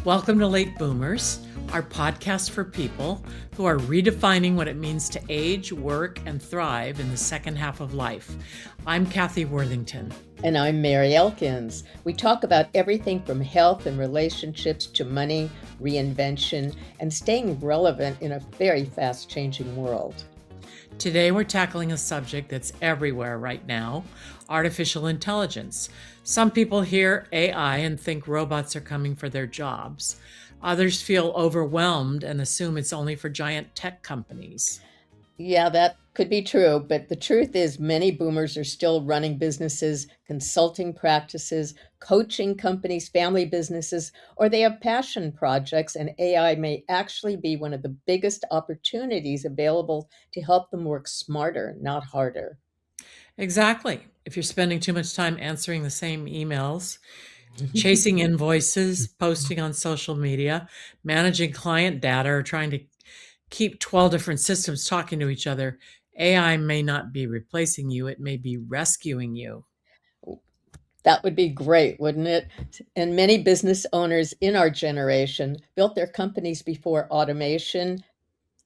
Welcome to Late Boomers, our podcast for people who are redefining what it means to age, work, and thrive in the second half of life. I'm Cathy Worthington. And I'm Mary Elkins. We talk about everything from health and relationships to money, reinvention, and staying relevant in a very fast-changing world. Today, we're tackling a subject that's everywhere right now, artificial intelligence. Some people hear AI and think robots are coming for their jobs. Others feel overwhelmed and assume it's only for giant tech companies. Yeah, that could be true, but the truth is many boomers are still running businesses, consulting practices, coaching companies, family businesses, or they have passion projects, and AI may actually be one of the biggest opportunities available to help them work smarter, not harder. Exactly. If you're spending too much time answering the same emails, chasing invoices, posting on social media, managing client data, or trying to keep 12 different systems talking to each other, AI may not be replacing you, it may be rescuing you. That would be great, wouldn't it? And many business owners in our generation built their companies before automation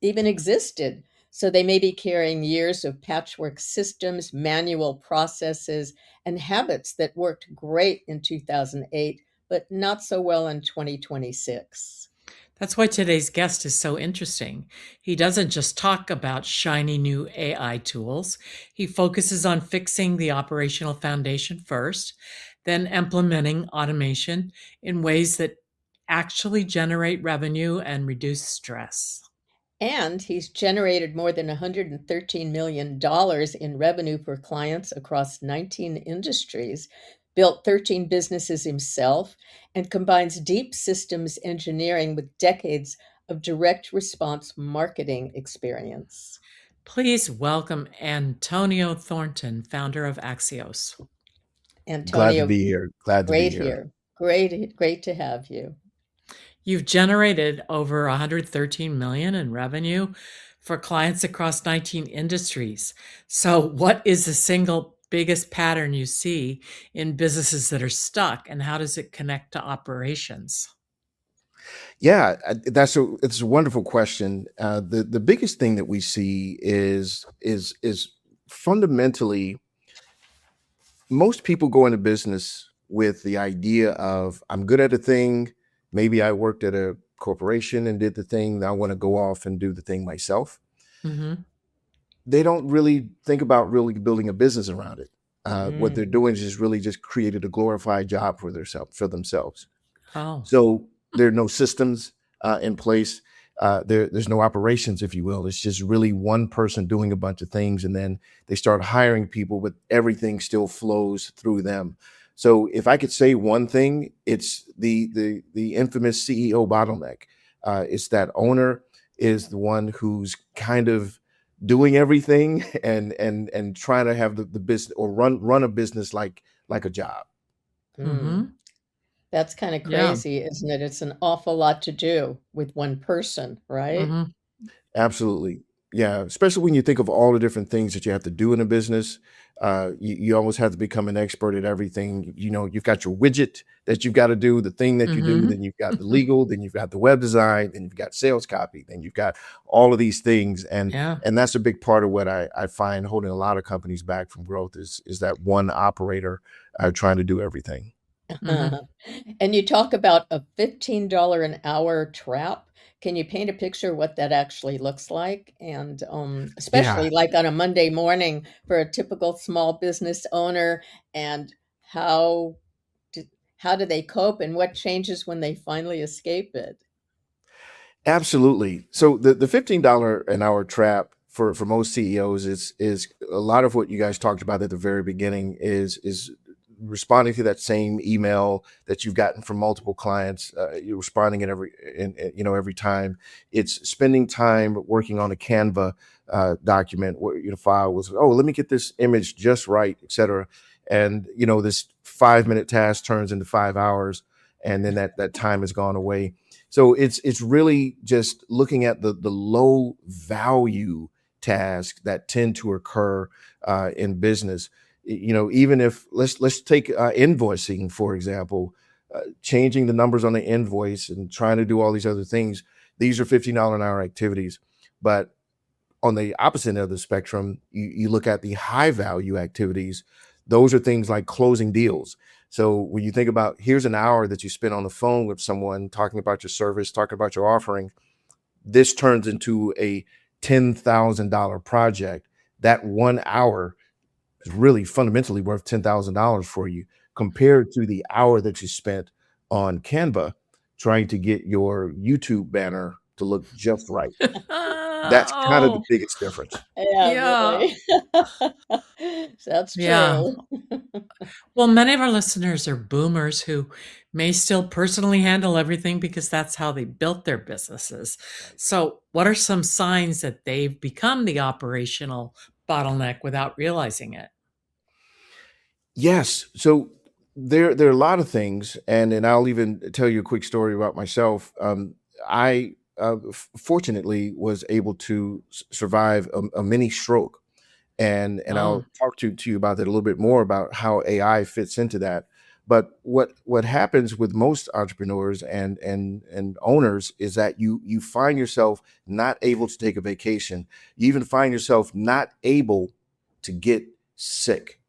even existed. So they may be carrying years of patchwork systems, manual processes, and habits that worked great in 2008, but not so well in 2026. That's why today's guest is so interesting. He doesn't just talk about shiny new AI tools, he focuses on fixing the operational foundation first, then implementing automation in ways that actually generate revenue and reduce stress. And he's generated more than $113 million in revenue for clients across 19 industries, built 13 businesses himself, and combines deep systems engineering with decades of direct response marketing experience. Please welcome Antonio Thornton, founder of Aixios. Glad to Antonio, be here. Glad to be great here. here. Great to have you. You've generated over 113 million in revenue for clients across 19 industries. So, what is the single biggest pattern you see in businesses that are stuck, and how does it connect to operations? Yeah, it's a wonderful question. The biggest thing that we see is fundamentally most people go into business with the idea of I'm good at a thing. Maybe I worked at a corporation and did the thing. I want to go off and do the thing myself. Mm-hmm. They don't really think about really building a business around it. What they're Mm. doing is just really just created a glorified job for themselves. Oh, So there are no systems in place. There's no operations, if you will. It's just really one person doing a bunch of things, and then they start hiring people, but everything still flows through them. So if I could say one thing, it's the infamous CEO bottleneck. It's that owner is the one who's kind of doing everything and trying to have the business or run a business like a job. Mm. mm-hmm. That's kind of Yeah. crazy, isn't it? It's an awful lot to do with one person, right? Mm-hmm. Absolutely. Yeah. Especially when you think of all the different things that you have to do in a business. You almost have to become an expert at everything. You know, you've got your widget that you've got to do, the thing that you do, then you've got the legal, then you've got the web design, then you've got sales copy, then you've got all of these things. Yeah. And that's a big part of what I find holding a lot of companies back from growth is that one operator trying to do everything. Mm-hmm. And you talk about a $15 an hour trap. Can you paint a picture what that actually looks like? And Yeah. especially like on a Monday morning for a typical small business owner, and how do, how do they cope and what changes when they finally escape it? Absolutely. So the $15 an hour trap for most CEOs is a lot of what you guys talked about at the very beginning is responding to that same email that you've gotten from multiple clients. You're responding every time. It's spending time working on a Canva document where file was, oh, let me get this image just right, et cetera. And this 5-minute task turns into 5 hours, and then that time has gone away. So it's really just looking at the low value tasks that tend to occur in business. Even if let's take invoicing, for example, changing the numbers on the invoice and trying to do all these other things. These are $15 an hour activities. But on the opposite end of the spectrum, you look at the high value activities. Those are things like closing deals. So when you think about, here's an hour that you spend on the phone with someone talking about your service, talking about your offering, this turns into a $10,000 project. That 1 hour is really fundamentally worth $10,000 for you, compared to the hour that you spent on Canva trying to get your YouTube banner to look just right. That's kind of the Oh, biggest difference. Yeah, yeah. really. That's Yeah. true. Well, many of our listeners are boomers who may still personally handle everything because that's how they built their businesses. So, what are some signs that they've become the operational bottleneck without realizing it? Yes. So there are a lot of things, and I'll even tell you a quick story about myself. I fortunately was able to survive a mini stroke, and Oh, I'll talk to you about that a little bit more about how AI fits into that. But what happens with most entrepreneurs and owners is that you find yourself not able to take a vacation. You even find yourself not able to get sick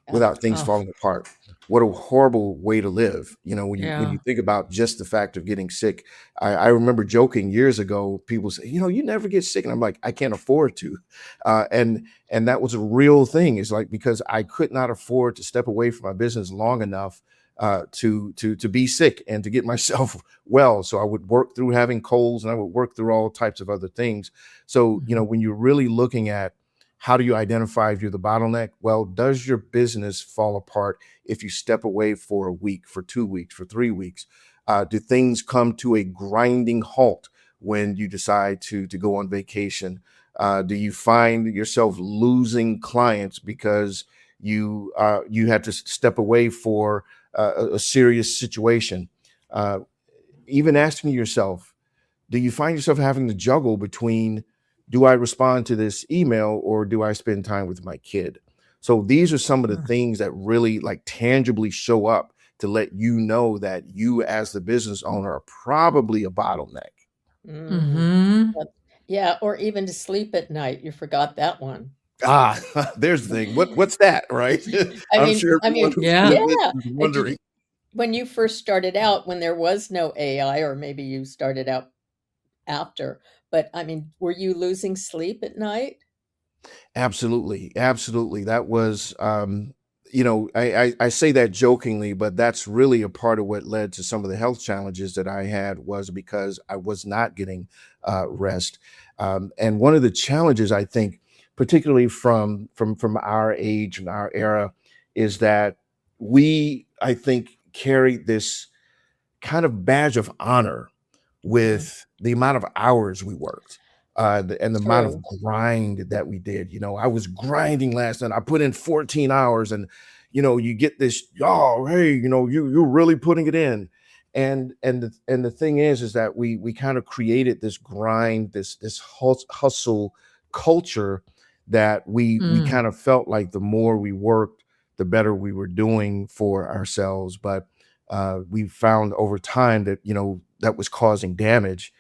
Oh, without things oh, falling apart. What a horrible way to live. When you yeah. think about just the fact of getting sick. I remember joking years ago, people say, you never get sick. And I'm like, I can't afford to. And that was a real thing. It's like, because I could not afford to step away from my business long enough to be sick and to get myself well. So I would work through having colds, and I would work through all types of other things. So, Mhm. when you're really looking at, how do you identify if you're the bottleneck? Well, does your business fall apart if you step away for a week, for 2 weeks, for 3 weeks? Do things come to a grinding halt when you decide to go on vacation? Do you find yourself losing clients because you had to step away for a serious situation? Uh, Even asking yourself, do you find yourself having to juggle between, do I respond to this email or do I spend time with my kid? So these are some of the Mm. things that really like tangibly show up to let you know that you as the business owner are probably a bottleneck. mhm. Mhm. Yep. Yeah, or even to sleep at night. You forgot that one. Ah, there's the thing. What's that, right? I I'm mean sure I everyone mean, who's Yeah. doing this yeah. is Did wondering. you when you first started out, when there was no AI, or maybe you started out after, but I mean, were you losing sleep at night? Absolutely, absolutely. That was, I say that jokingly, but that's really a part of what led to some of the health challenges that I had, was because I was not getting rest. And one of the challenges, I think, particularly from our age and our era, is that we, I think, carry this kind of badge of honor Mm, with the amount of hours we worked, and the amount of true. grind that we did. I was grinding last night. I put in 14 hours, and you get this, oh, hey, you're really putting it in. And the thing is that we kind of created this grind, this hustle culture, that we Mm. kind of felt like the more we worked, the better we were doing for ourselves. But we found over time that that was causing damage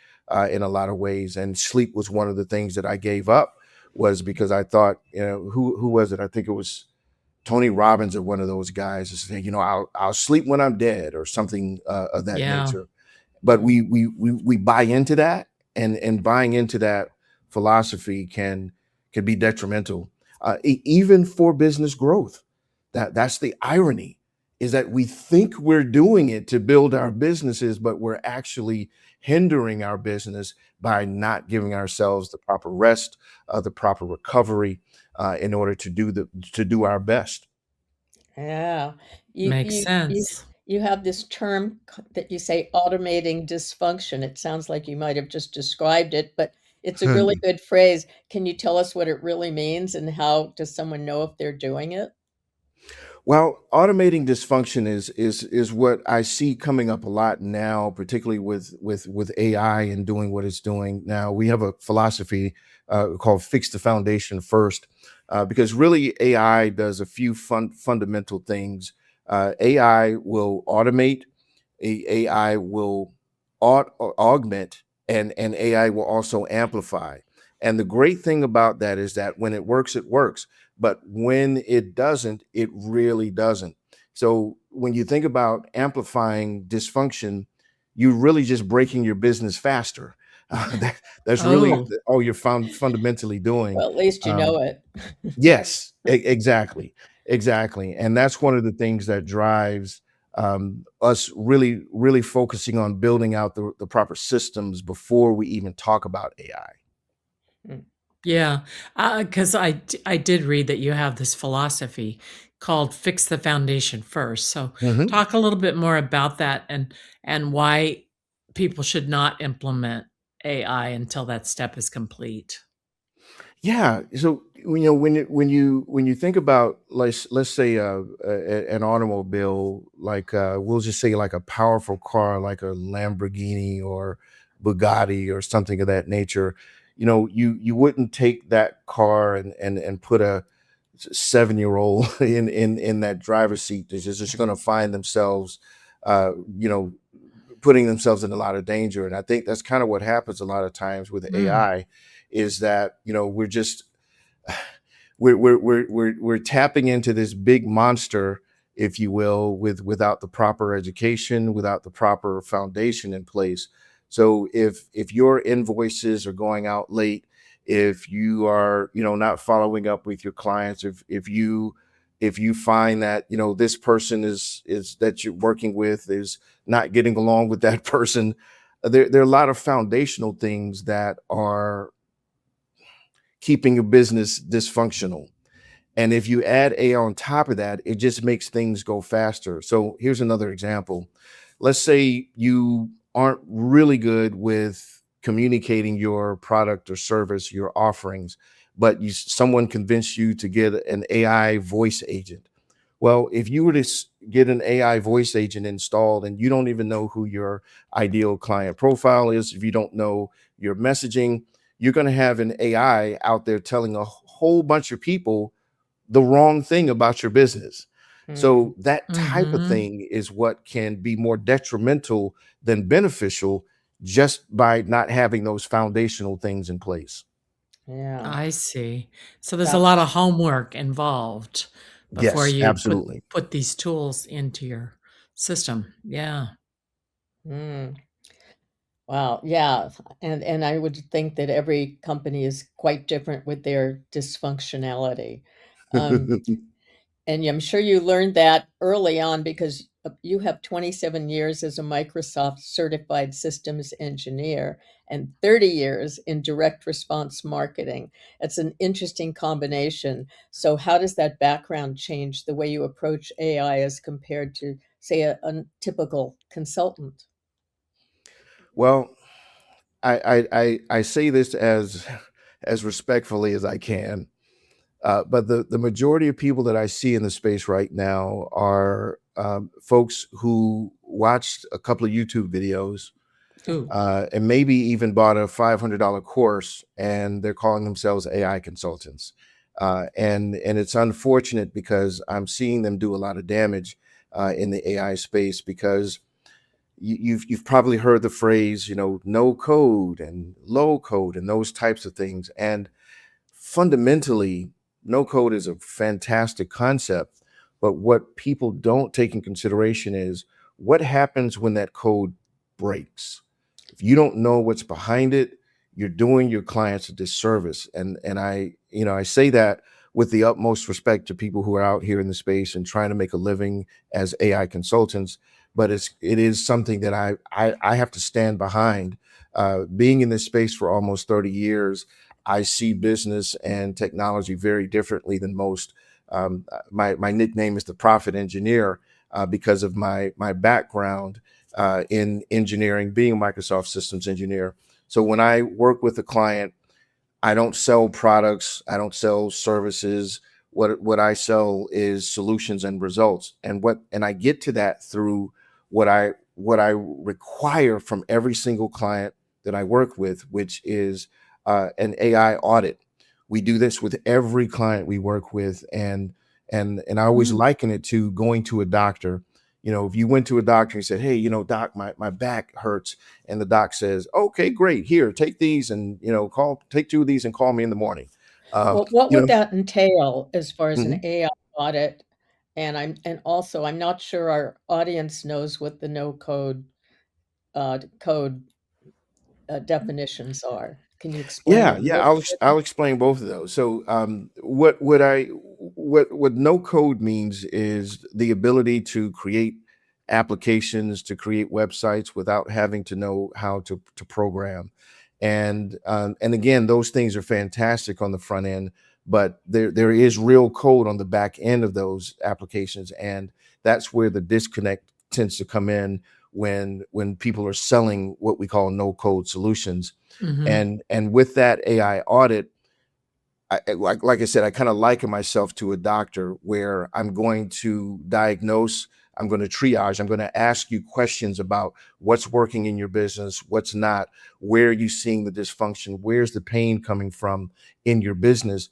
in a lot of ways. And sleep was one of the things that I gave up, was because I thought, who was it? I think it was Tony Robbins, or one of those guys, is saying, I'll sleep when I'm dead, or something of that Yeah. nature. But Mm. we buy into that, and buying into that philosophy can be detrimental, even for business growth. That's the irony, is that we think we're doing it to build our businesses, but we're actually hindering our business by not giving ourselves the proper rest, the proper recovery, in order to do our best. Yeah. You Makes you you sense. you have this term that you say automating dysfunction. It sounds like you might have just described it, but it's a really good phrase. Can you tell us what it really means, and how does someone know if they're doing it? Well, automating dysfunction is what I see coming up a lot now, particularly with AI and doing what it's doing now. We have a philosophy called "fix the foundation first." because really AI does a few fundamental things. AI will automate, AI will augment, and AI will also amplify. And the great thing about that is that when it works, it works. But when it doesn't, it really doesn't. So when you think about amplifying dysfunction, you're really just breaking your business faster. That's really Oh, all you're fundamentally doing. Well, at least you Um, know it. yes, exactly, exactly, and that's one of the things that drives us really focusing on building out the proper systems before we even talk about AI. Mm. yeah. Because I did read that you have this philosophy called "Fix the Foundation First." So, Mhm. talk a little bit more about that and why people should not implement AI until that step is complete. Yeah. So when you think about, let's say an automobile, like we'll just say like a powerful car like a Lamborghini or Bugatti or something of that nature, you wouldn't take that car and put a 7-year-old in that driver's seat. They're just going to find themselves, uh, you know, putting themselves in a lot of danger. And I think that's kind of what happens a lot of times with Mm, AI, is that we're just we're tapping into this big monster, if you will, without the proper education, without the proper foundation in place. So if your invoices are going out late, if you are not following up with your clients, if you find that this person is that you're working with is not getting along with that person, there are a lot of foundational things that are keeping a business dysfunctional. And if you add AI on top of that, it just makes things go faster. So here's another example. Let's say you aren't really good with communicating your product or service, your offerings, but someone convinced you to get an AI voice agent. Well, if you were to get an AI voice agent installed and you don't even know who your ideal client profile is, if you don't know your messaging, you're going to have an AI out there telling a whole bunch of people the wrong thing about your business. Mm. So that type of mhm. thing is what can be more detrimental than beneficial, just by not having those foundational things in place. Yeah. I see. So there's a That lot of homework involved before Yes, you absolutely. put these tools into your system. Yeah. mm. Wow. Yeah. And I would think that every company is quite different with their dysfunctionality. Um, And I'm sure you learned that early on because you have 27 years as a Microsoft certified systems engineer and 30 years in direct response marketing. It's an interesting combination. So, how does that background change the way you approach AI as compared to, say, a typical consultant? Well, I say this as respectfully as I can, but the majority of people that I see in the space right now are folks who watched a couple of YouTube videos, Ooh. and maybe even bought a $500 course, and they're calling themselves AI consultants. And it's unfortunate because I'm seeing them do a lot of damage in the AI space, because you've probably heard the phrase, no code and low code and those types of things. And fundamentally, no code is a fantastic concept, but what people don't take in consideration is what happens when that code breaks. If you don't know what's behind it, you're doing your clients a disservice. And I say that with the utmost respect to people who are out here in the space and trying to make a living as AI consultants, but it is something that I have to stand behind. Being in this space for almost 30 years, I see business and technology very differently than most. My nickname is the Prophet Engineer, because of my background in engineering, being a Microsoft systems engineer. So when I work with a client, I don't sell products. I don't sell services. What I sell is solutions and results. And I get to that through what I require from every single client that I work with, which is an AI audit. We do this with every client we work with, and I always Mm. liken it to going to a doctor. You know, if you went to a doctor and said, "Hey, you know, doc, my back hurts," and the doc says, "Okay, great, here, take these, and take 2 of these and call me in the morning." Well, what You would know, that entail as far as an mhm. AI audit? And also I'm not sure our audience knows what the no code code definitions are. Can you explain Yeah, it a yeah, little I'll bit? explain both of those. So, what no code means is the ability to create applications, to create websites without having to know how to program. And again, those things are fantastic on the front end, but there is real code on the back end of those applications, and that's where the disconnect tends to come in when people are selling what we call no code solutions. Mhm. And with that AI audit, like I said, I kind of liken myself to a doctor where I'm going to diagnose, I'm going to triage, I'm going to ask you questions about what's working in your business, what's not, where are you seeing the dysfunction, where's the pain coming from in your business.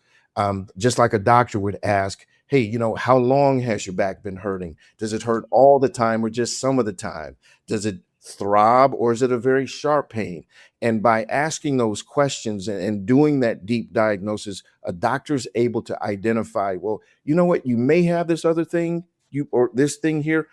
Just like a doctor would ask, hey, how long has your back been hurting? Does it hurt all the time or just some of the time? Does it throb or is it a very sharp pain? And by asking those questions and doing that deep diagnosis, a doctor's able to identify, well, you know what, you may have this other thing, you or this thing here.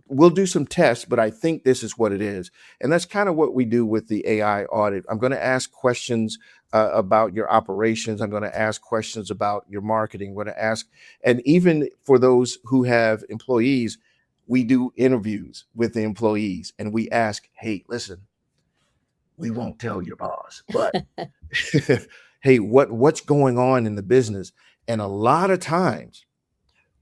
We'll do some tests, but I think this is what it is. And that's kind of what we do with the AI audit. I'm going to ask questions about your operations. I'm going to ask questions about your marketing. I'm going to ask, and even for those who have employees, we do interviews with the employees and we ask, hey, listen, we won't tell your boss, but hey, what's going on in the business? And a lot of times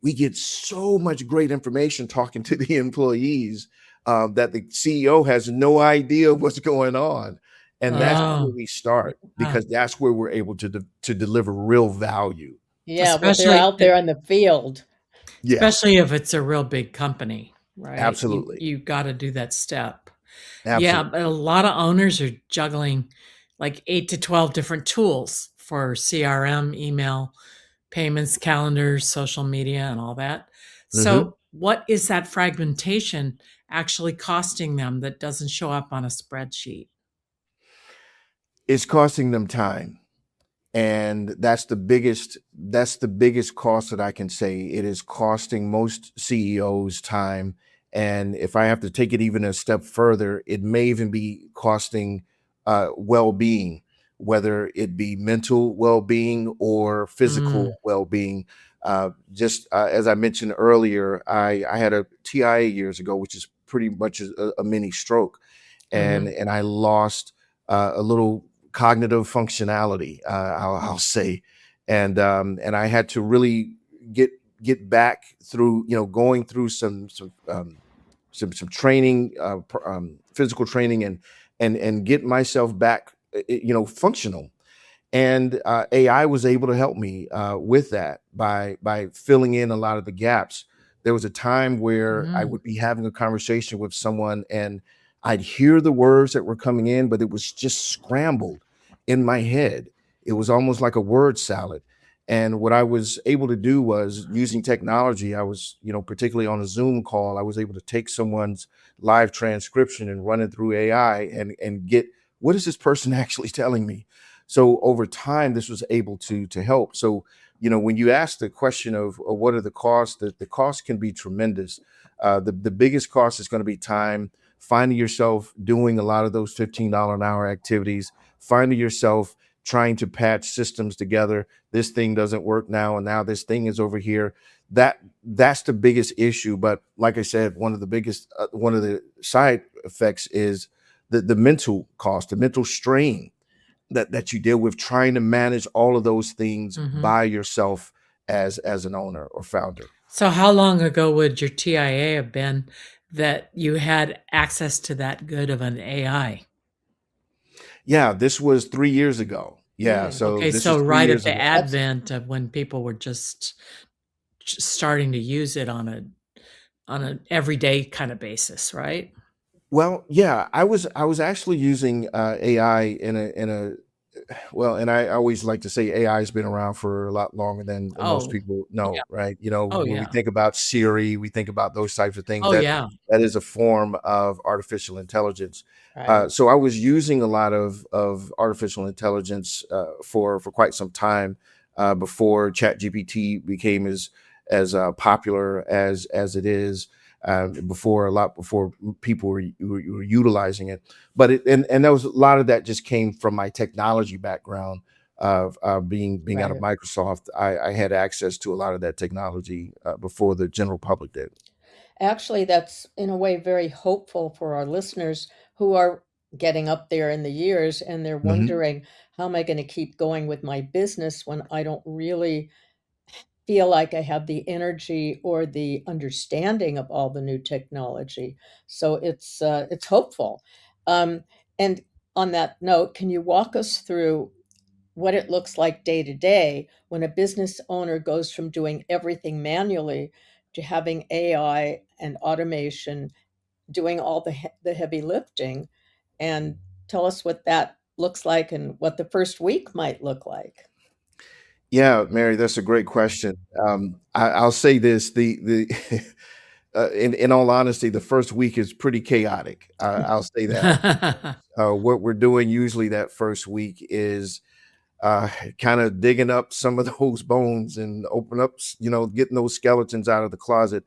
we get so much great information talking to the employees that the CEO has no idea what's going on. And that's where Oh, we start yeah. because that's where we're able to deliver real value. Yeah, well, they're Especially out there in the field. Yeah, especially if it's a real big company, right? You absolutely. you gotta do that step. Yeah, Absolutely. but a lot of owners are juggling like 8 to 12 different tools for CRM, email, payments, calendars, social media, and all that. Mhm. So, what is that fragmentation actually costing them that doesn't show up on a spreadsheet? It's costing them time. And that's the biggest cost that I can say. It is costing most CEOs time, and if I have to take it even a step further, it may even be costing well-being, whether it be mental well-being or Mm, physical well-being. Just as I mentioned earlier, I had a TIA years ago, which is pretty much a mini stroke, and mhm, and I lost a little cognitive functionality, I'll say, and I had to really get get back through, going through some training, physical training, and get myself back, functional. And AI was able to help me with that by filling in a lot of the gaps. There was a time where I mm, would be having a conversation with someone, and I'd hear the words that were coming in, but it was just scrambled in my head. It was almost like a word salad. And what I was able to do was using technology. I was, particularly on a Zoom call, I was able to take someone's live transcription and run it through AI and get, what is this person actually telling me? So over time, this was able to help. So, when you ask the question of what are the costs, the cost can be tremendous. The biggest cost is going to be time, finding yourself doing a lot of those $15 an hour activities, finding yourself trying to patch systems together. This thing doesn't work now, and now this thing is over here. That's the biggest issue. But like I said, one of the side effects is the mental cost, the mental strain that you deal with trying to manage all of those things mhm. by yourself as an owner or founder. So, how long ago would your TIA have been that you had access to that good of an AI? Yeah, this was 3 years ago. Yeah, Mm, so Okay, this so is three right at years the ago. that's advent of when people were just starting to use it on an everyday kind of basis, right? Well, yeah, I was actually using AI in a Well, and I always like to say AI has been around for a lot longer than most Oh, people yeah. know, right? You know, Oh, when we yeah. think about Siri, we think about those types of things. Oh, yeah. That is a form of artificial intelligence. Right. So I was using a lot of artificial intelligence for quite some time before ChatGPT became as popular as it is. Before people were utilizing it, but and there was a lot of that just came from my technology background of being out of Right. Microsoft. I had access to a lot of that technology before the general public did. Actually, that's in a way very hopeful for our listeners who are getting up there in the years and they're Hmm. wondering, how am I going to keep going with my business when I don't really feel like I have the energy or the understanding of all the new technology. So it's hopeful. Um, and on that note, can you walk us through what it looks like day to day when a business owner goes from doing everything manually to having AI and automation doing all the heavy lifting, and tell us what that looks like and what the first week might look like. Yeah, Mary, that's a great question. I'll say this: the in all honesty, the first week is pretty chaotic. I'll say that. What we're doing usually that first week is uh, kind of digging up some of those bones and open up, getting those skeletons out of the closet,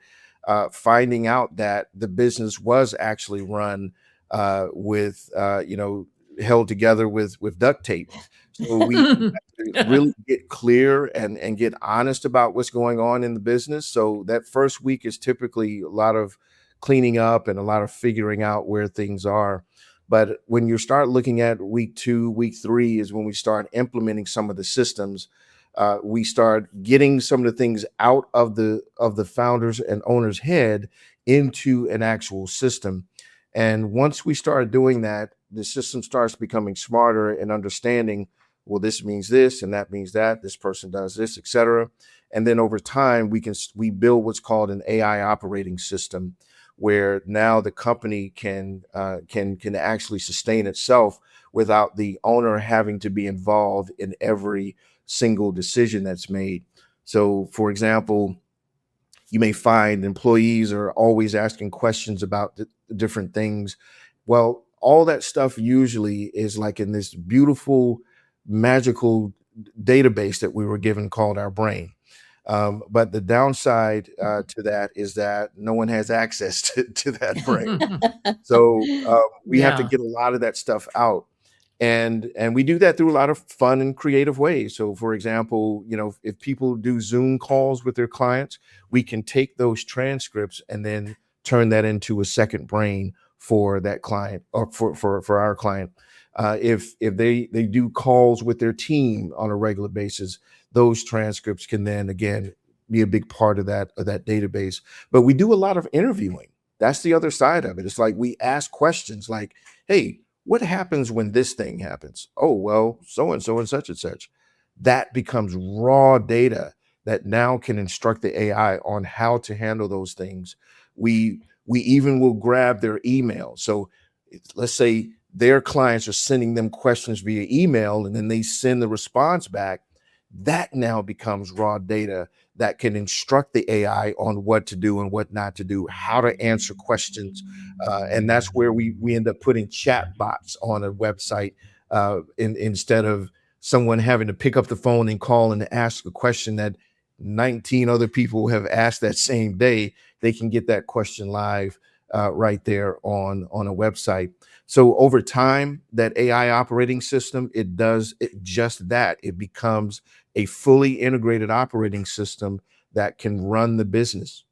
finding out that the business was actually run with, held together with duct tape. So we have to really get clear and get honest about what's going on in the business. So that first week is typically a lot of cleaning up and a lot of figuring out where things are. But when you start looking at week 2, week 3 is when we start implementing some of the systems. We start getting some of the things out of the founders and owners' head into an actual system. And once we start doing that, the system starts becoming smarter and understanding. Well, this means this, and that means that. This person does this, etc. And then over time, we build what's called an AI operating system, where now the company can actually sustain itself without the owner having to be involved in every single decision that's made. So, for example, you may find employees are always asking questions about different things. Well, all that stuff usually is like in this beautiful, magical database that we were given called our brain. But the downside to that is that no one has access to that brain. So we have to Yeah. get a lot of that stuff out, and we do that through a lot of fun and creative ways. So, for example, if people do Zoom calls with their clients, we can take those transcripts and then turn that into a second brain for that client or for our client. If they do calls with their team on a regular basis, those transcripts can then again be a big part of that database. But we do a lot of interviewing. That's the other side of it. It's like we ask questions like, hey, what happens when this thing happens? Oh, well, so and so and such and such. That becomes raw data that now can instruct the AI on how to handle those things. We even will grab their email. So let's say their clients are sending them questions via email and then they send the response back. That now becomes raw data that can instruct the AI on what to do and what not to do, how to answer questions, and that's where we end up putting chat bots on a website instead of someone having to pick up the phone and call and ask a question that 19 other people have asked that same day. They can get that question live right there on a website. So over time, that AI operating system, it does just that. It becomes a fully integrated operating system that can run the business.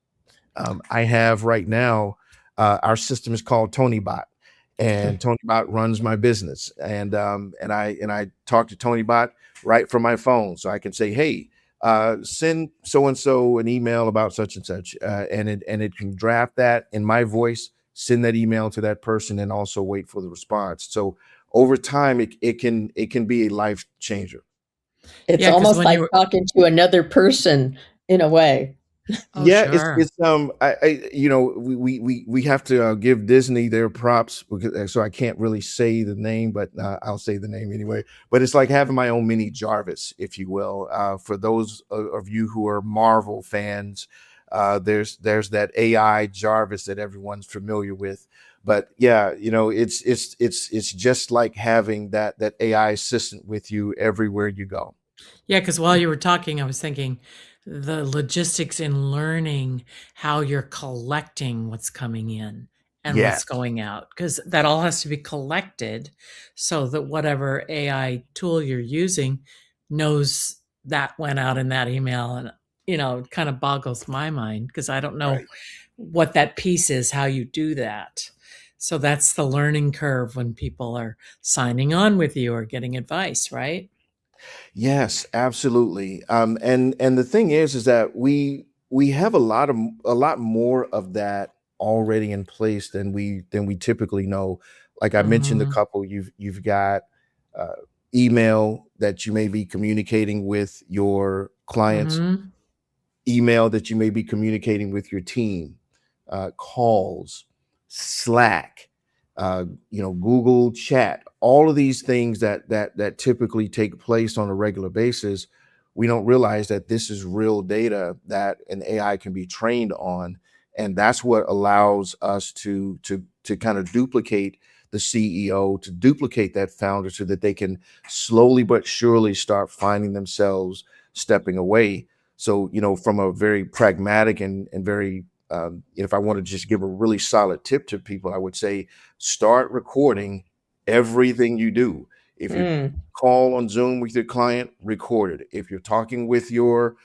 I have right now, our system is called TonyBot, and TonyBot runs my business. And I talk to TonyBot right from my phone, so I can say, "Hey, send so and so an email about such and such," and it can draft that in my voice, send that email to that person, and also wait for the response. So over time, it can be a life changer. It's Yeah, because almost when like you talking to another person in a way. Oh, Yeah, sure. it's we have to give Disney their props because so I can't really say the name, but I'll say the name anyway. But it's like having my own mini Jarvis, if you will. For those of you who are Marvel fans, there's that AI Jarvis that everyone's familiar with. But yeah, it's just like having that AI assistant with you everywhere you go. Yeah, because while you were talking, I was thinking the logistics in learning how you're collecting what's coming in and what's Yes. going out, because that all has to be collected so that whatever AI tool you're using knows that went out in that email. And, it kind of boggles my mind because I don't know Right. what that piece is, how you do that. So that's the learning curve when people are signing on with you or getting advice, right? Yes, absolutely. And the thing is that we have a lot more of that already in place than we typically know. Like I mentioned, a Mhm. couple. You've got uh, email that you may be communicating with your clients, Mhm. email that you may be communicating with your team, calls, Slack, Google Chat, all of these things that typically take place on a regular basis. We don't realize that this is real data that an AI can be trained on, and that's what allows us to kind of duplicate the CEO, to duplicate that founder, so that they can slowly but surely start finding themselves stepping away. So, from a very pragmatic and very, if I want to just give a really solid tip to people, I would say start recording everything you do. If you Mm. call on Zoom with your client, record it. If you're talking with your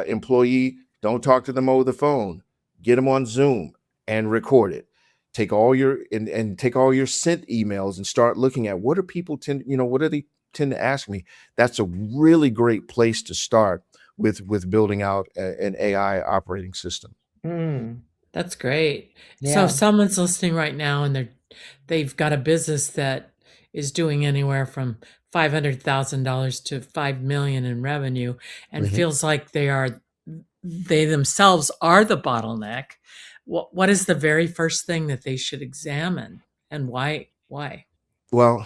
employee, don't talk to them over the phone. Get them on Zoom and record it. Take all your and take all your sent emails and start looking at what are people what do they tend to ask me. That's a really great place to start with building out an AI operating system. Mm. That's great. So if Yeah. someone's listening right now and they've got a business that is doing anywhere from $500,000 to 5 million in revenue and Mhm. feels like they themselves are the bottleneck, what is the very first thing that they should examine and why? Why? Well,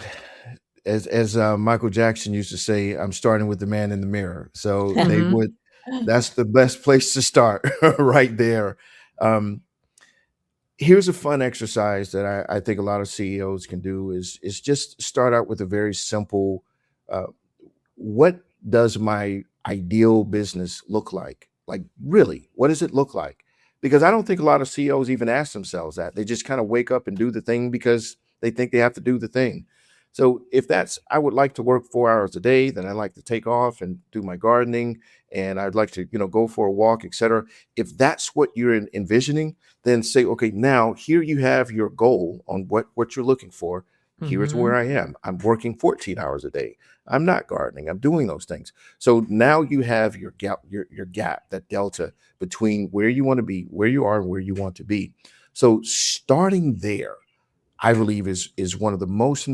as Michael Jackson used to say, I'm starting with the man in the mirror. So they Mhm. would. That's the best place to start, right there. Um, Here's a fun exercise that I think a lot of CEOs can do is just start out with a very simple uh, what does my ideal business look like? Like, really, what does it look like? Because I don't think a lot of CEOs even ask themselves that. They just kind of wake up and do the thing because they think they have to do the thing. So if that's, I would like to work 4 hours a day, then I like to take off and do my gardening, and I'd like to, go for a walk, etc. If that's what you're envisioning, then say, okay, now here you have your goal on what you're looking for. Here's where Mhm. I am. I'm working 14 hours a day. I'm not gardening. I'm doing those things. So now you have your gap, that delta between where you want to be, where you are, and where you want to be. So starting there, I believe is one of the most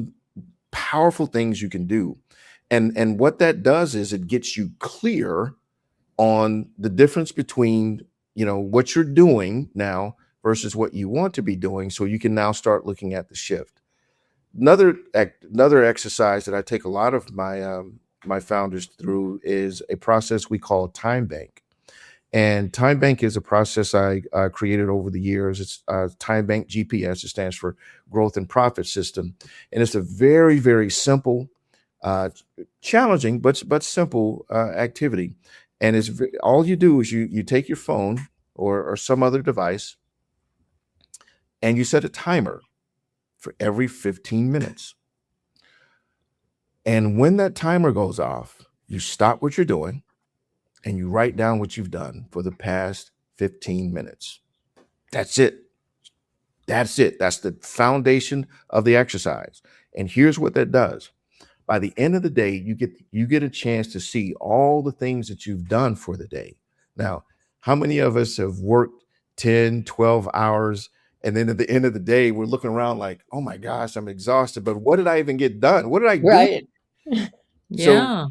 powerful things you can do. And what that does is it gets you clear on the difference between, what you're doing now versus what you want to be doing, so you can now start looking at the shift. Another exercise that I take a lot of my founders through is a process we call time bank. And time bank is a process I created over the years. It's time bank GPS. It stands for Growth and Profit System, and it's a very very simple, uh, challenging but simple activity. And all you do is you take your phone or some other device, and you set a timer for every 15 minutes. And when that timer goes off, you stop what you're doing and you write down what you've done for the past 15 minutes. That's it. That's it. That's the foundation of the exercise. And here's what that does. By the end of the day, you get a chance to see all the things that you've done for the day. Now, how many of us have worked 10, 12 hours, and then at the end of the day, we're looking around like, "Oh my gosh, I'm exhausted, but what did I even get done? What did I do?" Right. So Yeah.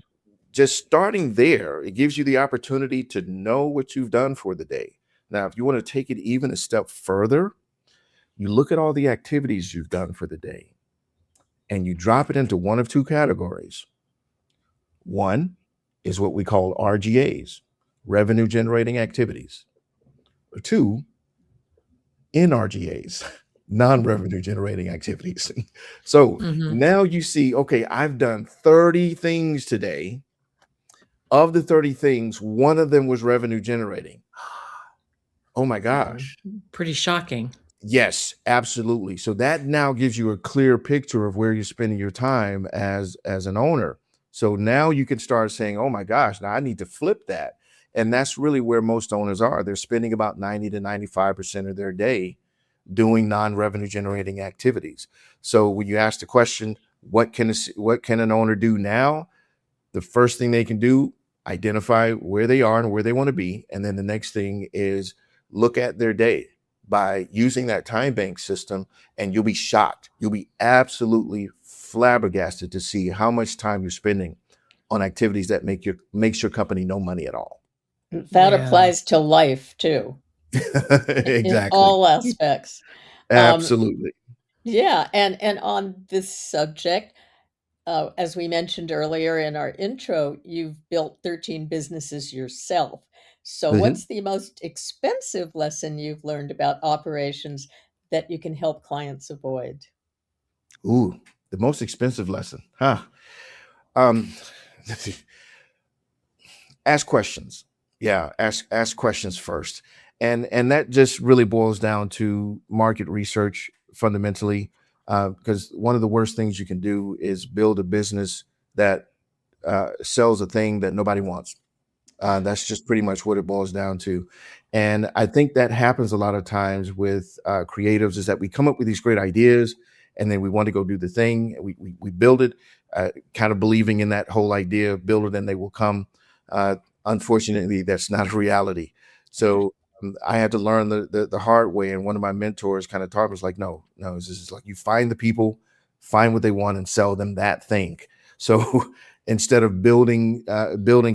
just starting there, it gives you the opportunity to know what you've done for the day. Now, if you want to take it even a step further, you look at all the activities you've done for the day and you drop it into one of two categories. One is what we call RGAs, revenue generating activities. Or two, NRGAs, non-revenue generating activities. So Mhm. now you see, okay, I've done 30 things today. Of the 30 things, one of them was revenue generating. Oh my gosh. Pretty shocking. Yes, absolutely. So that now gives you a clear picture of where you're spending your time as an owner. So now you can start saying, "Oh my gosh, now I need to flip that." And that's really where most owners are. They're spending about 90 to 95% of their day doing non-revenue generating activities. So when you ask the question, what can an owner do now? The first thing they can do, identify where they are and where they want to be. And then the next thing is look at their day by using that time bank system, and you'll be shocked. You'll be absolutely flabbergasted to see how much time you're spending on activities that makes your company no money at all. That Yeah. applies to life too, in Exactly. all aspects. Um, Absolutely. yeah, and on this subject, as we mentioned earlier in our intro, you've built 13 businesses yourself. So, Mhm. what's the most expensive lesson you've learned about operations that you can help clients avoid? Ooh, the most expensive lesson, huh? Um, ask questions. Yeah, ask questions first, and that just really boils down to market research fundamentally. Because one of the worst things you can do is build a business that sells a thing that nobody wants. That's just pretty much what it boils down to. And I think that happens a lot of times with creatives is that we come up with these great ideas and then we want to go do the thing. We build it, kind of believing in that whole idea, build it and they will come. Uh, Unfortunately, that's not a reality. So I had to learn the hard way. And one of my mentors kind of taught me was like, no, this is like you find the people, find what they want and sell them that thing. So instead of building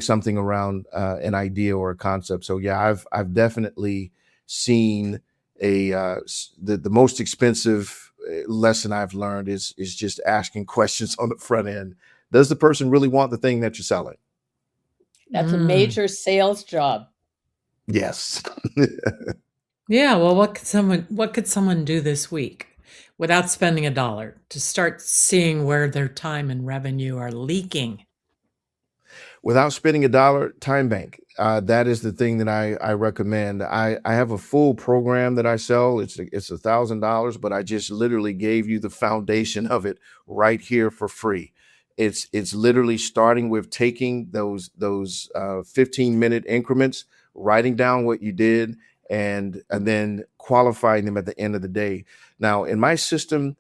something around an idea or a concept. So yeah, I've definitely seen the most expensive lesson I've learned is just asking questions on the front end. Does the person really want the thing that you're selling? That's a Mm. major sales job. Yes. Yeah, well, what could someone do this week without spending a dollar to start seeing where their time and revenue are leaking? Without spending a dollar, time bank. That is the thing that I recommend. I have a full program that I sell. It's $1,000, but I just literally gave you the foundation of it right here for free. It's literally starting with taking those 15-minute increments, writing down what you did, and then qualifying them at the end of the day. Now, in my system,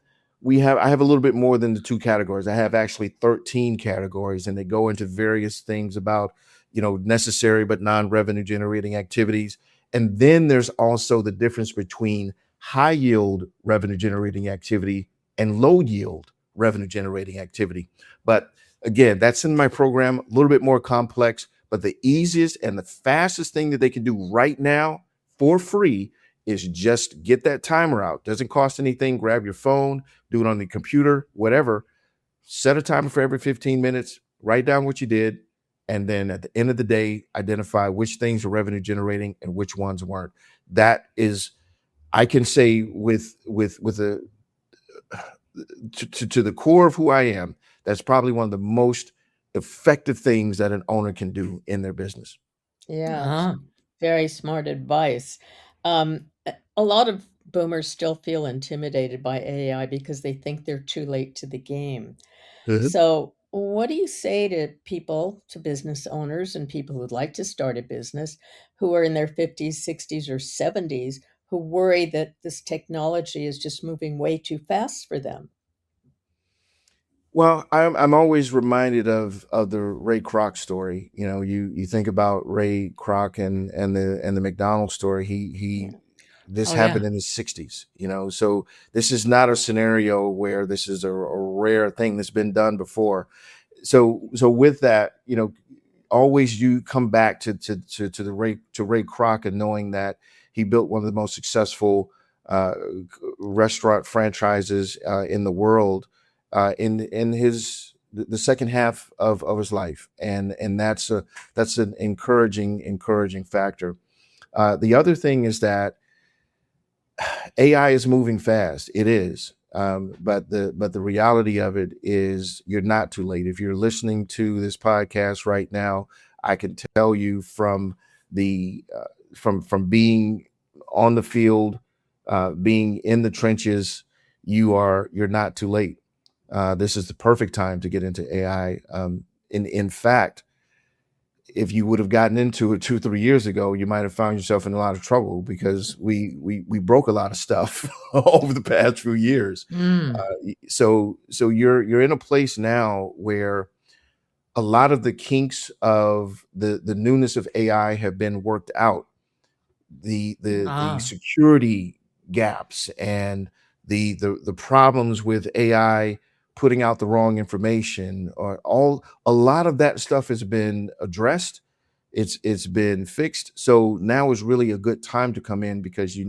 I have a little bit more than the two categories. I have actually 13 categories, and they go into various things about, necessary but non-revenue generating activities. And then there's also the difference between high yield revenue generating activity and low yield revenue generating activity. But again, that's in my program, a little bit more complex, but the easiest and the fastest thing that they can do right now for free is just get that timer out. Doesn't cost anything. Grab your phone, do it on the computer, whatever. Set a timer for every 15 minutes, write down what you did, and then at the end of the day, identify which things are revenue generating and which ones weren't. That is, I can say with a to the core of who I am, that's probably one of the most effective things that an owner can do in their business. Yeah, Ah, very smart advice. A lot of boomers still feel intimidated by AI because they think they're too late to the game. Mhm. So, what do you say to people, to business owners and people who'd like to start a business who are in their 50s, 60s, or 70s who worry that this technology is just moving way too fast for them? Well, I'm always reminded of the Ray Kroc story. You think about Ray Kroc and the McDonald's story. He Yeah. This oh yeah. happened in his 60s. So this is not a scenario where this is a rare thing that's been done before. So with that, always you come back to Ray Kroc and knowing that He built one of the most successful restaurant franchises in the world in the second half of his life, and that's an encouraging factor. The other thing is that AI is moving fast. It is. But the reality of it is you're not too late. If you're listening to this podcast right now, I can tell you the from being on the field, being in the trenches, you're not too late. This is the perfect time to get into AI. In fact, if you would have gotten into it 2 3 years ago, you might have found yourself in a lot of trouble because we broke a lot of stuff over the past few years. Mm. So you're in a place now where a lot of the kinks of the newness of AI have been worked out. The Ah. security gaps and the problems with AI putting out the wrong information, or a lot of that stuff has been addressed. It's been fixed. So now is really a good time to come in because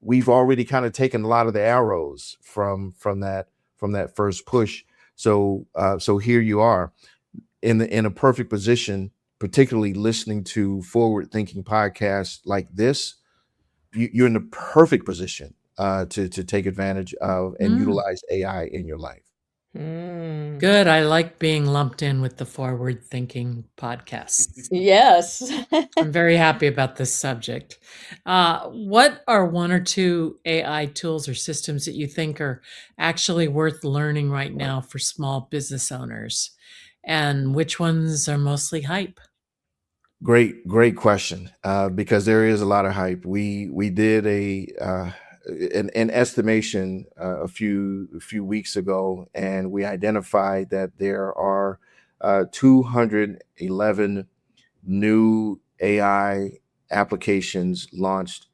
we've already kind of taken a lot of the arrows from that first push. So here you are in a perfect position, particularly listening to forward thinking podcasts like this. You're in the perfect position to take advantage of and Mm. utilize AI in your life. Good. I like being lumped in with the forward thinking podcasts. Yes. I'm very happy about this subject. What are one or two AI tools or systems that you think are actually worth learning right now for small business owners? And which ones are mostly hype? Great question. Because there is a lot of hype. We did an estimation a few weeks ago, and we identified that there are 211 new AI applications launched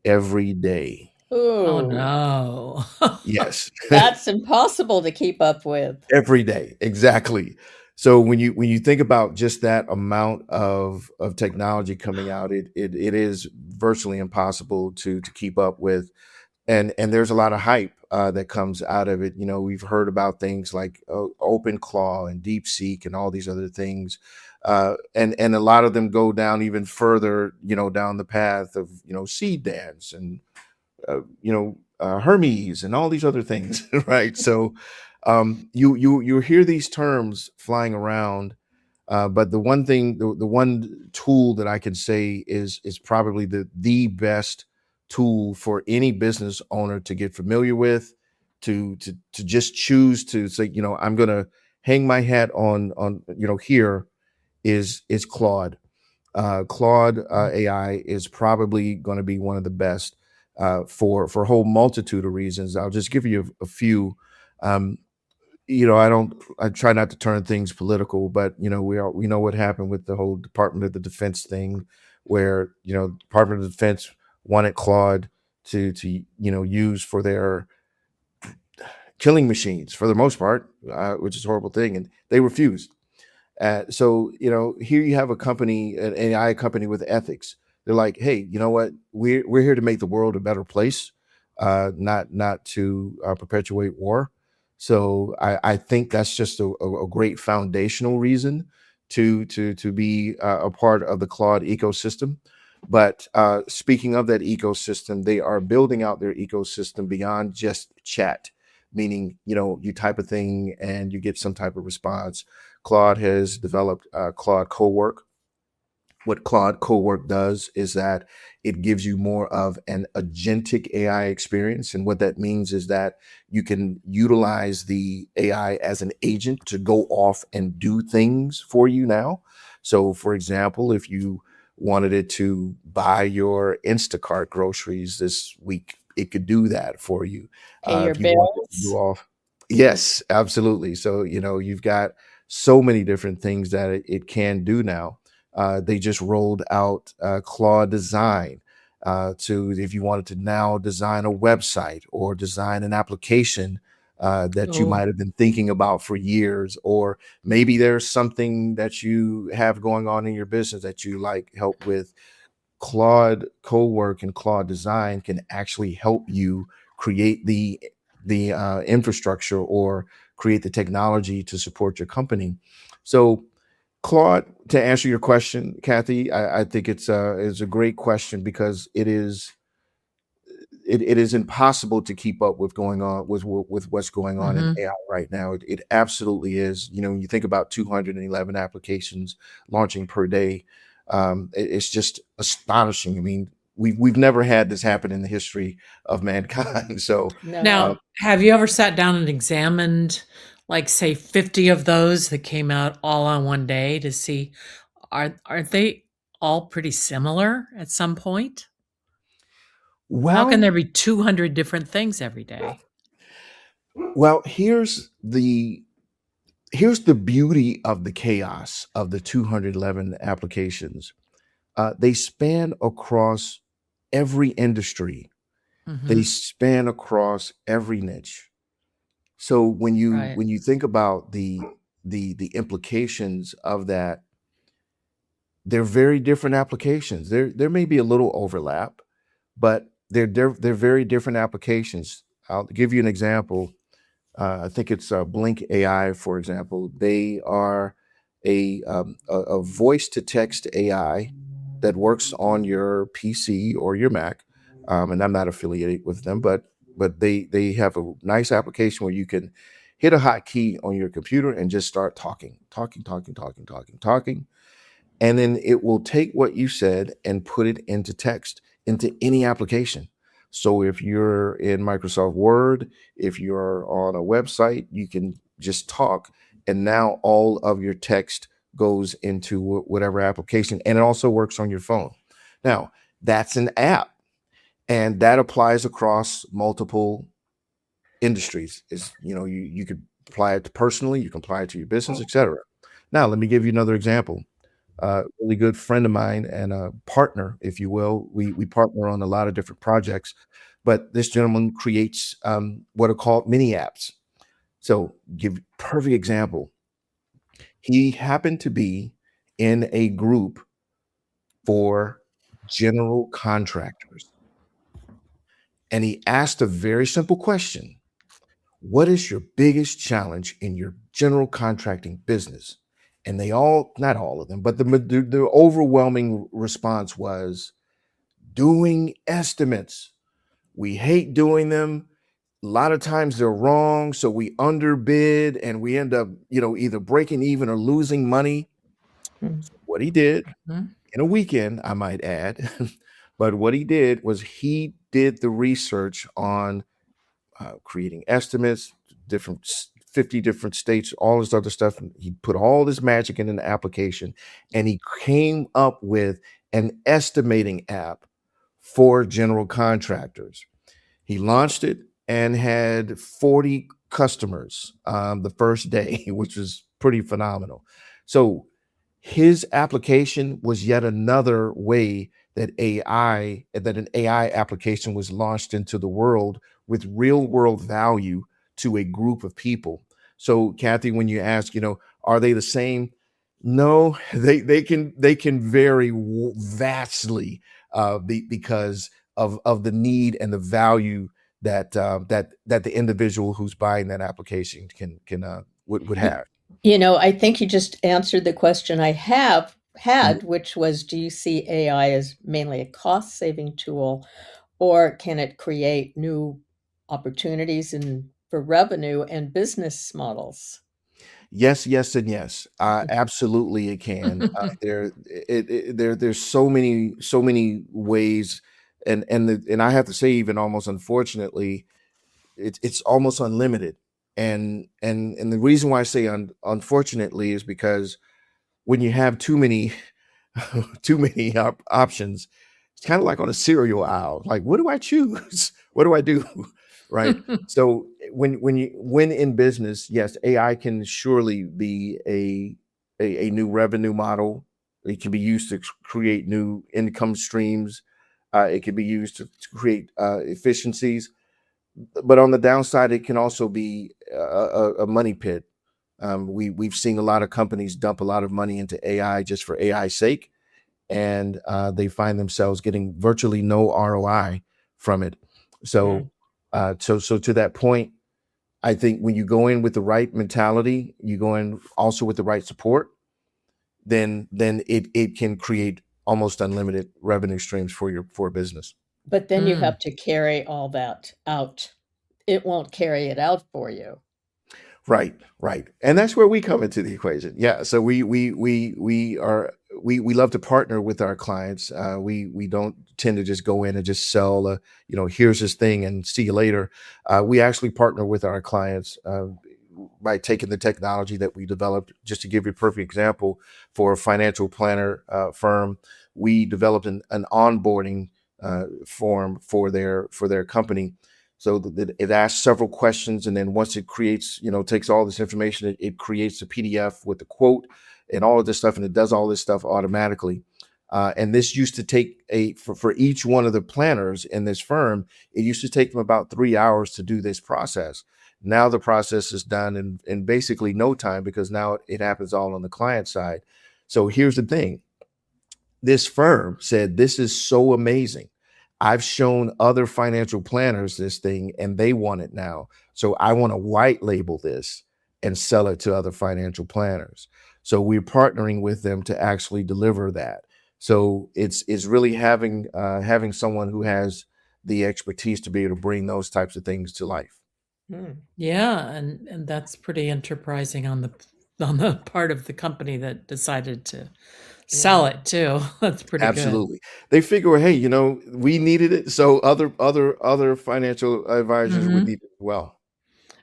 every day. Oh Ooh, no. Yes. that's impossible to keep up with. Every day, exactly. So when you think about just that amount of technology coming out, it is virtually impossible to keep up with, and there's a lot of hype that comes out of it. We've heard about things like Open Claw and DeepSeek and all these other things, and a lot of them go down even further, down the path of Seed Dance and Hermes and all these other things, right? So you hear these terms flying around, but the one tool that I can say is probably the best tool for any business owner to get familiar with, to just choose to say, I'm gonna hang my hat on here is Claude. Claude AI is probably going to be one of the best for a whole multitude of reasons. I'll just give you a few. Um, I try not to turn things political, but we know what happened with the whole Department of the Defense thing, where Department of Defense wanted Claude to use for their killing machines for the most part, which is a horrible thing, and they refused. So here you have a company, an AI company with ethics. They're like, hey, you know what? We're here to make the world a better place, not to perpetuate war. So I think that's just a great foundational reason to be a part of the Claude ecosystem. But speaking of that ecosystem, they are building out their ecosystem beyond just chat, meaning you type a thing and you get some type of response. Claude has developed Claude Cowork. What Claude Cowork does is that it gives you more of an agentic AI experience. And what that means is that you can utilize the AI as an agent to go off and do things for you now. So, for example, if you wanted it to buy your Instacart groceries this week, it could do that for you. Pay your If you want it to do bills. off, yes, absolutely. So, you've got so many different things that it can do now. They just rolled out Claude Design to if you wanted to now design a website or design an application that you Oh. might have been thinking about for years, or maybe there's something that you have going on in your business that you like help with. Claude Cowork and Claude Design can actually help you create the infrastructure or create the technology to support your company. So, Claude, to answer your question, Cathy, I think it's a great question because it is impossible to keep up with going on with what's going on in Hmm. AI right now. It absolutely is. You know, when you think about 211 applications launching per day, it's just astonishing. I mean, we've never had this happen in the history of mankind. So, No. uh, Now, have you ever sat down and examined, like, say, 50 of those that came out all on one day to see are they all pretty similar at some point? How can well, there be 200 different things every day? well, here's the beauty of the chaos of the 211 applications. They span across every industry. They Mhm. span across every niche. So Right. when you think about the implications of that, they're very different applications. There may be a little overlap, but they're very different applications. I'll give you an example. I think it's Blink AI, for example. They are a voice to text AI that works on your PC or your Mac. And I'm not affiliated with them, but they have a nice application where you can hit a hotkey on your computer and just start talking, and then it will take what you said and put it into text into any application. So if you're in Microsoft Word, if you're on a website, you can just talk, and now all of your text goes into whatever application, and it also works on your phone. Now, that's an app, and that applies across multiple industries. Is you could apply it personally, you can apply it to your business, etc. Now, let me give you another example. Really good friend of mine and a partner, if you will. We partner on a lot of different projects, but this gentleman creates what are called mini apps. So, give perfect example. He happened to be in a group for general contractors, and he asked a very simple question: what is your biggest challenge in your general contracting business? And they all, not all of them, but the overwhelming response was doing estimates. We hate doing them. A lot of times they're wrong, so we underbid and we end up, either breaking even or losing money. Mm. What he did Mhm. in a weekend, I might add, but what he did was he did the research on creating estimates, 50 different states, all this other stuff. And he put all this magic in an application, and he came up with an estimating app for general contractors. He launched it and had 40 customers the first day, which was pretty phenomenal. So his application was yet another way that an AI application was launched into the world with real world value to a group of people. So, Cathy, when you ask, are they the same? No, they can vary vastly because of the need and the value that the individual who's buying that application can would Y- have. I think you just answered the question I have Mhm. had, which was, do you see AI as mainly a cost-saving tool, or can it create new opportunities for revenue and business models? Yes, yes, and yes. Absolutely, it can. There's so many ways, and I have to say, even almost unfortunately, it's almost unlimited. And the reason why I say unfortunately is because when you have too many too many options, it's kind of like on a cereal aisle. Like, what do I choose? What do I do? Right. So when in business, yes, AI can surely be a new revenue model. It can be used to create new income streams. It can be used to create efficiencies. But on the downside, it can also be a money pit. We've seen a lot of companies dump a lot of money into AI just for AI's sake, and they find themselves getting virtually no ROI from it. So, so to that point, I think when you go in with the right mentality, you go in also with the right support, then it can create almost unlimited revenue streams for a business. But then you Mm. have to carry all that out. It won't carry it out for you. Right, right, and that's where we come into the equation. Yeah, so we love to partner with our clients. We don't tend to just go in and just sell, here's this thing and see you later. We actually partner with our clients by taking the technology that we developed. Just to give you a perfect example, for a financial planner firm, we developed an onboarding form for their company. So that it asks several questions, and then once it creates, takes all this information, it creates a PDF with the quote and all of this stuff, and it does all this stuff automatically. And this used to take for each one of the planners in this firm, it used to take them about 3 hours to do this process. Now the process is done in basically no time, because now it happens all on the client side. So here's the thing. This firm said, this is so amazing. I've shown other financial planners this thing and they want it now. So I want to white label this and sell it to other financial planners. So we're partnering with them to actually deliver that. So it's really having someone who has the expertise to be able to bring those types of things to life. Yeah, and that's pretty enterprising on the part of the company that decided to sell it too. That's pretty good. Absolutely. They figure, hey, we needed it, so other financial advisors would Mhm. need it as well.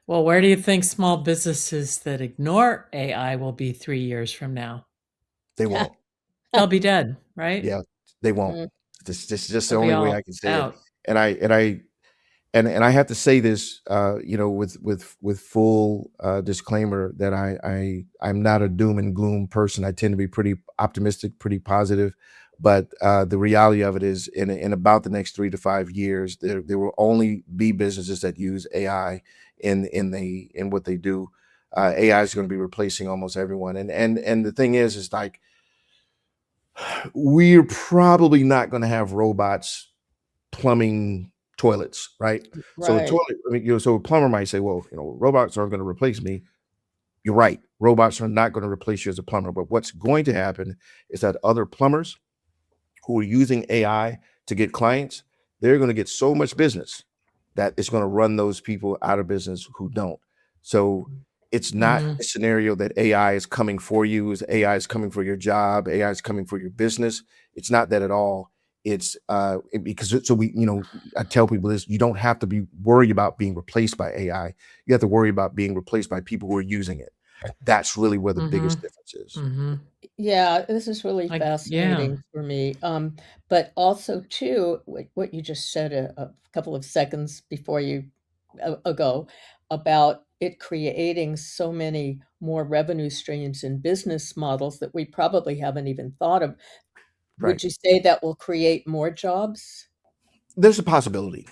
Well, where do you think small businesses that ignore AI will be 3 years from now? They won't. They'll be dead, right? Yeah, they won't. Mm. This just the They'll be only way all I can say it. out. And I have to say this, with full disclaimer, that I'm not a doom and gloom person. I tend to be pretty optimistic, pretty positive. But the reality of it is, in about the next 3 to 5 years, there will only be businesses that use AI in what they do. AI is going to be replacing almost everyone. And the thing is like, we're probably not going to have robots plumbing toilets, right? So the Right. toilet, so a plumber might say, well, robots aren't going to replace me. You're right. Robots are not going to replace you as a plumber. But what's going to happen is that other plumbers who are using AI to get clients, they're going to get so much business that it's going to run those people out of business who don't. So it's not Mhm. a scenario that AI is coming for you, is AI is coming for your job, AI is coming for your business. It's not that at all. It's because so I tell people this: you don't have to be worried about being replaced by AI. You have to worry about being replaced by people who are using it. That's really where the biggest Mhm. difference is. Mhm. Yeah, this is really Yeah. fascinating for me. But also too, what you just said a couple of seconds before you ago about it creating so many more revenue streams and business models that we probably haven't even thought of. Right. Would you say that will create more jobs? There's a possibility.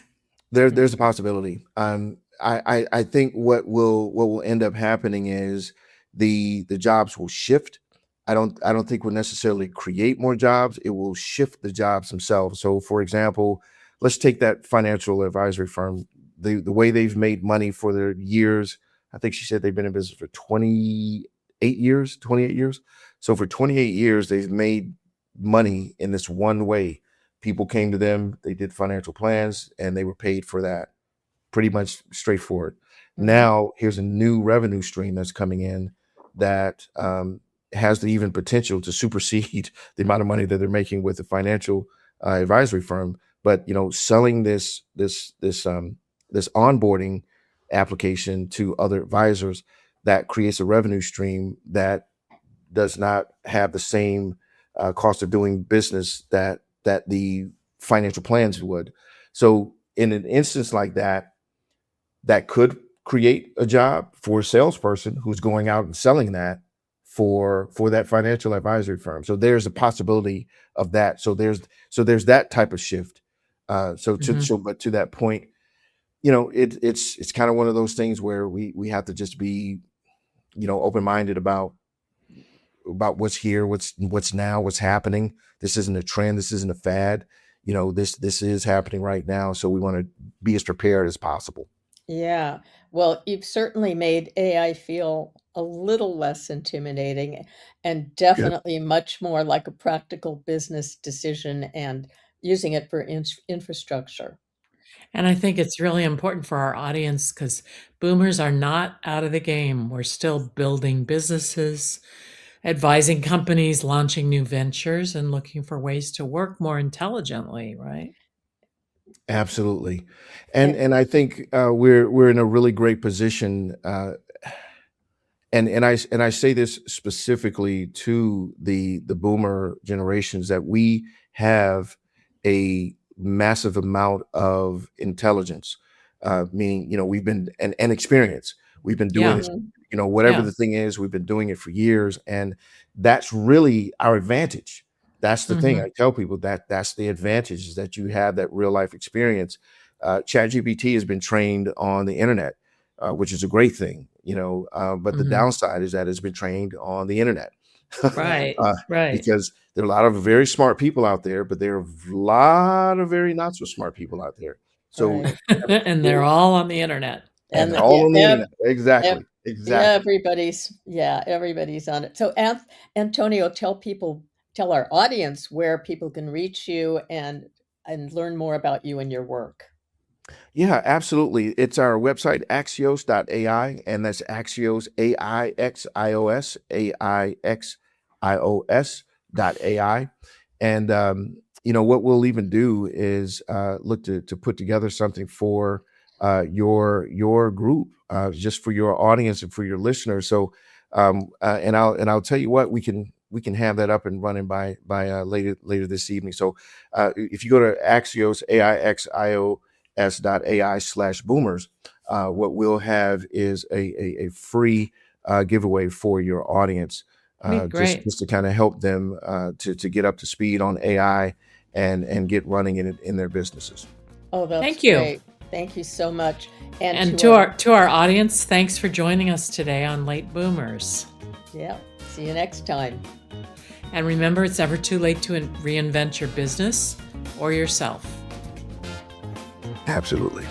There's a Mhm. possibility. I think what will end up happening is the jobs will shift. I don't think we'll necessarily create more jobs. It will shift the jobs themselves. So, for example, let's take that financial advisory firm. The way they've made money for their years. I think she said they've been in business for 28 years. 28 years. So for 28 years, they've made money in this one way. People came to them, they did financial plans, and they were paid for that. Pretty much straightforward. Mhm. Now, here's a new revenue stream that's coming in that has the even potential to supersede the amount of money that they're making with the financial advisory firm. But selling this onboarding application to other advisors, that creates a revenue stream that does not have the same cost of doing business that the financial plans would. So in an instance like that, that could create a job for a salesperson who's going out and selling that for that financial advisory firm. So there's a possibility of that. So there's that type of shift. Mhm. But to that point, it's kind of one of those things where we have to just be open minded about about what's here, what's now, what's happening. This isn't a trend. This isn't a fad. This is happening right now. So we want to be as prepared as possible. Yeah. Well, you've certainly made AI feel a little less intimidating and Good. definitely much more like a practical business decision and using it for infrastructure. And I think it's really important for our audience because boomers are not out of the game. We're still building businesses, advising companies, launching new ventures, and looking for ways to work more intelligently, right? Absolutely. Yeah. And I think we're in a really great position. And I say this specifically to the boomer generations, that we have a massive amount of intelligence, meaning we've been and experience. We've been doing Yeah. this, Mhm. whatever Yeah. the thing is, we've been doing it for years, and that's really our advantage. That's the thing. Mhm. I tell people that that's the advantage, is that you have that real life experience. ChatGPT has been trained on the internet, which is a great thing, but the Mhm. downside is that it's been trained on the internet. Yeah. Right. Right. Because there are a lot of very smart people out there, but there are a lot of very not so smart people out there. So Right. And they're all on the internet. and And they're all on the internet. ev Exactly. Exactly. everybody's on it. So, Antonio, tell our audience where people can reach you and learn more about you and your work. Yeah, absolutely. It's our website, Aixios.ai, and that's Axios, Aixios.ai. And what we'll even do is look to put together something for your group, just for your audience and for your listeners. So, and I'll tell you what, we can have that up and running by later this evening. So, if you go to Axios, AIXIOS.ai/boomers, what we'll have is a free giveaway for your audience, just Great. to kind of help them to get up to speed on AI and get running in their businesses. Oh, that's Thank you. great. Thank you so much. And And to to our our audience, thanks for joining us today on Late Boomers. yeah, see you next time. And remember, it's never too late to reinvent your business or yourself. Absolutely.